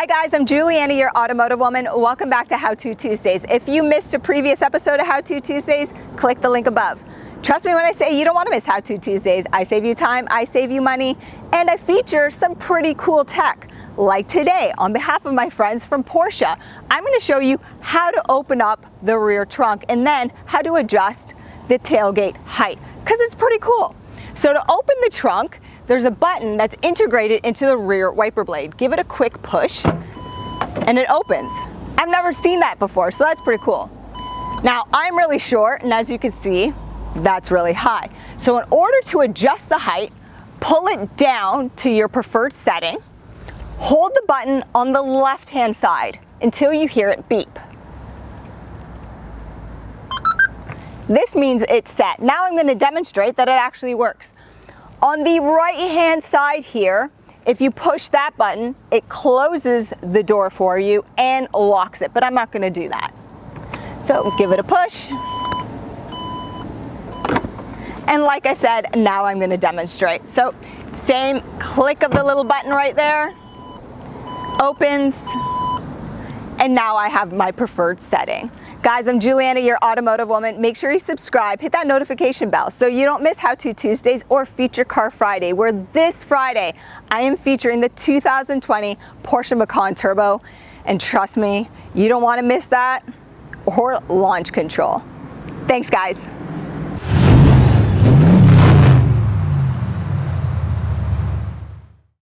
Hi guys, I'm Juliana, your automotive woman. Welcome back to How To Tuesdays. If you missed a previous episode of How To Tuesdays, click the link above. Trust me when I say you don't want to miss How To Tuesdays. I save you time, I save you money, and I feature some pretty cool tech. Like today, on behalf of my friends from Porsche, I'm going to show you how to open up the rear trunk and then how to adjust the tailgate height, because it's pretty cool. So to open the trunk, there's a button that's integrated into the rear wiper blade. Give it a quick push and it opens. I've never seen that before, so that's pretty cool. Now, I'm really short, and as you can see, that's really high. So in order to adjust the height, pull it down to your preferred setting, hold the button on the left-hand side until you hear it beep. This means it's set. Now I'm going to demonstrate that it actually works. On the right-hand side here, if you push that button, it closes the door for you and locks it, but I'm not going to do that. So give it a push. And like I said, now I'm going to demonstrate. So same click of the little button right there, opens, and now I have my preferred setting. Guys, I'm Juliana, your automotive woman. Make sure you subscribe, hit that notification bell so you don't miss How To Tuesdays or Feature Car Friday, where this Friday I am featuring the 2020 Porsche Macan Turbo. And trust me, you don't want to miss that or launch control. Thanks, guys.